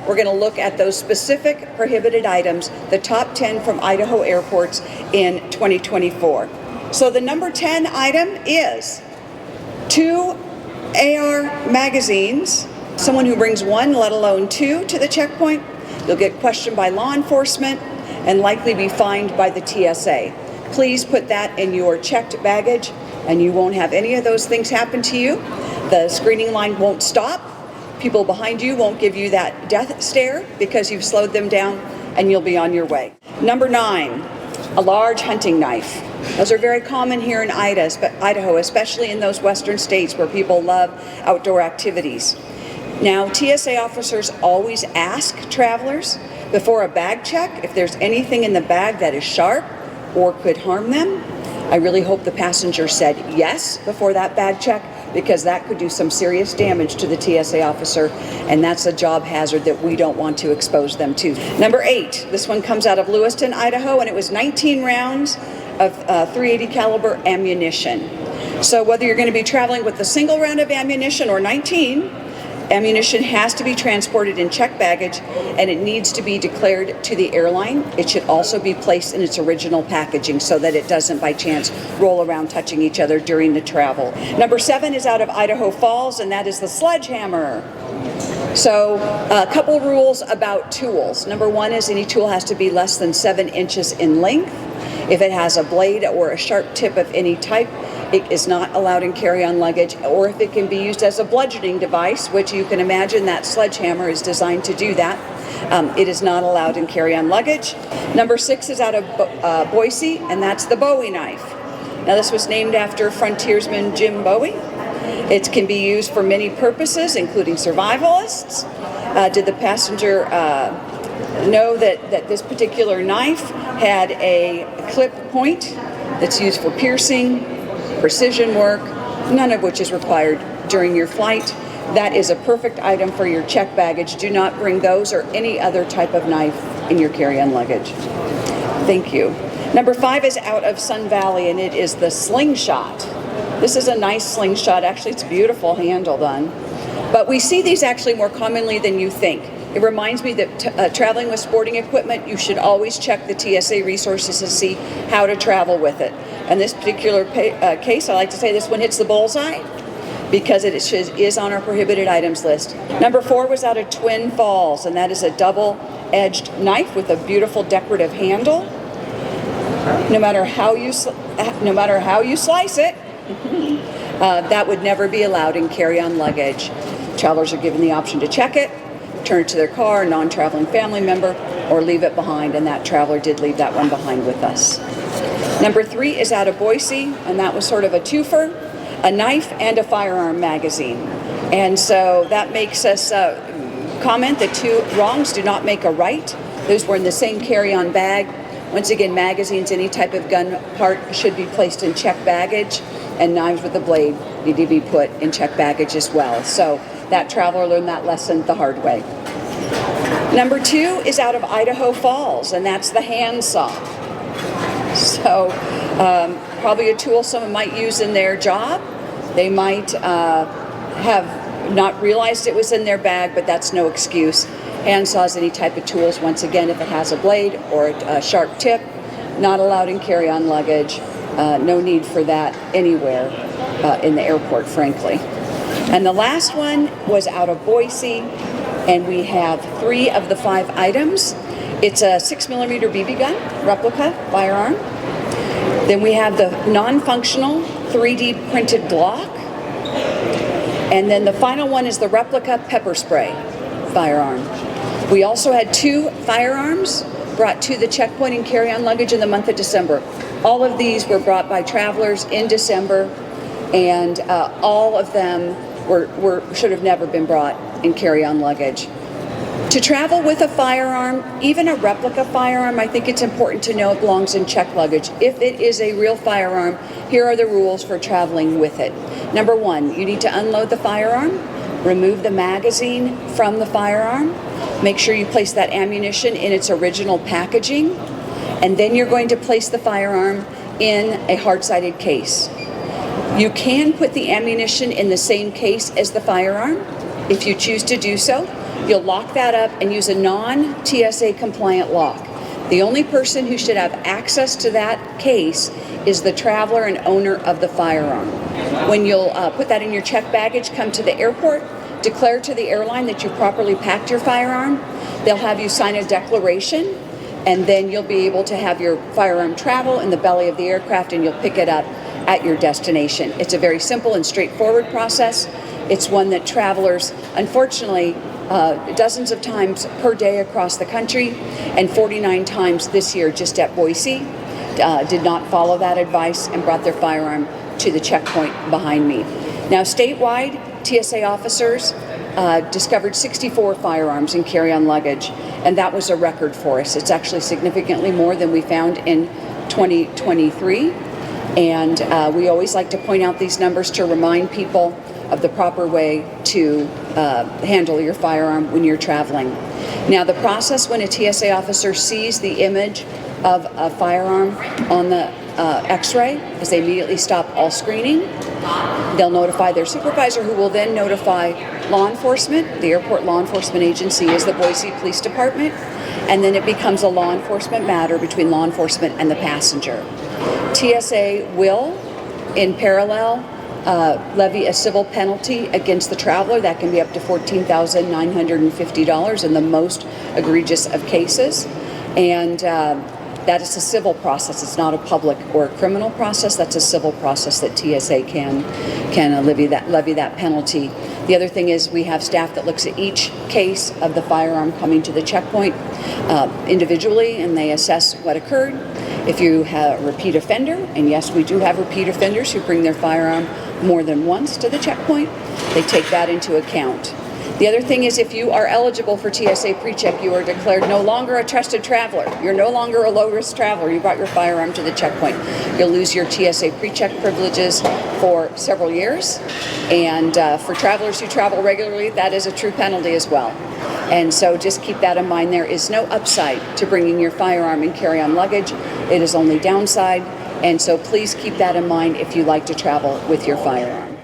we're going to look at those specific prohibited items, the top 10 from Idaho airports in 2024. So the number 10 item is 2 AR magazines. Someone who brings 1, let alone 2, to the checkpoint, you'll get questioned by law enforcement and likely be fined by the TSA. Please put that in your checked baggage and you won't have any of those things happen to you. The screening line won't stop. People behind you won't give you that death stare because you've slowed them down, and you'll be on your way. Number 9, a large hunting knife. Those are very common here in Idaho, especially in those western states where people love outdoor activities. Now, TSA officers always ask travelers before a bag check if there's anything in the bag that is sharp or could harm them. I really hope the passenger said yes before that bag check, because that could do some serious damage to the TSA officer, and that's a job hazard that we don't want to expose them to. Number 8, this one comes out of Lewiston, Idaho, and it was 19 rounds of .380 caliber ammunition. So whether you're going to be traveling with a single round of ammunition or 19, ammunition has to be transported in checked baggage, and it needs to be declared to the airline. It should also be placed in its original packaging so that it doesn't by chance roll around touching each other during the travel. Number 7 is out of Idaho Falls, and that is the sledgehammer. So a couple rules about tools. Number 1 is any tool has to be less than 7 inches in length. If it has a blade or a sharp tip of any type, it is not allowed in carry-on luggage, or if it can be used as a bludgeoning device, which you can imagine that sledgehammer is designed to do that, it is not allowed in carry-on luggage. Number 6 is out of Boise, and that's the Bowie knife. Now, this was named after frontiersman Jim Bowie. It can be used for many purposes, including survivalists. Did the passenger know that this particular knife had a clip point that's used for piercing, precision work, none of which is required during your flight? That is a perfect item for your checked baggage. Do not bring those or any other type of knife in your carry-on luggage. Thank you. Number 5 is out of Sun Valley, and it is the slingshot. This is a nice slingshot. Actually, it's beautiful handle done. But we see these actually more commonly than you think. It reminds me that traveling with sporting equipment, you should always check the TSA resources to see how to travel with it. In this particular case, I like to say this one hits the bullseye because it is on our prohibited items list. Number 4 was out of Twin Falls, and that is a double-edged knife with a beautiful decorative handle. No matter how you slice it, that would never be allowed in carry-on luggage. Travelers are given the option to check it, turn it to their car, a non-traveling family member, or leave it behind, and that traveler did leave that one behind with us. Number 3 is out of Boise, and that was sort of a twofer, a knife and a firearm magazine. And so that makes us comment that 2 wrongs do not make a right. Those were in the same carry-on bag. Once again, magazines, any type of gun part should be placed in checked baggage, and knives with a blade need to be put in checked baggage as well. So that traveler learned that lesson the hard way. Number 2 is out of Idaho Falls, and that's the handsaw. So probably a tool someone might use in their job. They might have not realized it was in their bag, but that's no excuse. Handsaws, any type of tools, once again, if it has a blade or a sharp tip, not allowed in carry-on luggage. No need for that anywhere in the airport, frankly. And the last one was out of Boise, and we have 3 of the 5 items. It's a 6mm BB gun, replica firearm. Then we have the non-functional 3D printed Glock. And then the final one is the replica pepper spray firearm. We also had 2 firearms brought to the checkpoint in carry-on luggage in the month of December. All of these were brought by travelers in December, and all of them should have never been brought in carry-on luggage. To travel with a firearm, even a replica firearm, I think it's important to know it belongs in checked luggage. If it is a real firearm, here are the rules for traveling with it. Number 1, you need to unload the firearm, remove the magazine from the firearm, make sure you place that ammunition in its original packaging, and then you're going to place the firearm in a hard-sided case. You can put the ammunition in the same case as the firearm if you choose to do so. You'll lock that up and use a non-TSA compliant lock. The only person who should have access to that case is the traveler and owner of the firearm. When you'll put that in your checked baggage, come to the airport, declare to the airline that you properly packed your firearm. They'll have you sign a declaration, and then you'll be able to have your firearm travel in the belly of the aircraft, and you'll pick it up at your destination. It's a very simple and straightforward process. It's one that travelers, unfortunately, dozens of times per day across the country, and 49 times this year just at Boise, did not follow that advice and brought their firearm to the checkpoint behind me. Now, statewide, TSA officers discovered 64 firearms in carry-on luggage, and that was a record for us. It's actually significantly more than we found in 2023, and we always like to point out these numbers to remind people of the proper way to handle your firearm when you're traveling. Now, the process when a TSA officer sees the image of a firearm on the X-ray is they immediately stop all screening. They'll notify their supervisor, who will then notify law enforcement. The airport law enforcement agency is the Boise Police Department, and then it becomes a law enforcement matter between law enforcement and the passenger. TSA will, in parallel, levy a civil penalty against the traveler. That can be up to $14,950 in the most egregious of cases. And that is a civil process. It's not a public or a criminal process. That's a civil process that TSA can levy that penalty. The other thing is we have staff that looks at each case of the firearm coming to the checkpoint individually, and they assess what occurred. If you have a repeat offender, and yes, we do have repeat offenders who bring their firearm more than once to the checkpoint, they take that into account. The other thing is, if you are eligible for TSA PreCheck, you are declared no longer a trusted traveler. You're no longer a low-risk traveler. You brought your firearm to the checkpoint. You'll lose your TSA PreCheck privileges for several years. And for travelers who travel regularly, that is a true penalty as well. And so just keep that in mind. There is no upside to bringing your firearm in carry-on luggage. It is only downside. And so please keep that in mind if you like to travel with your firearm.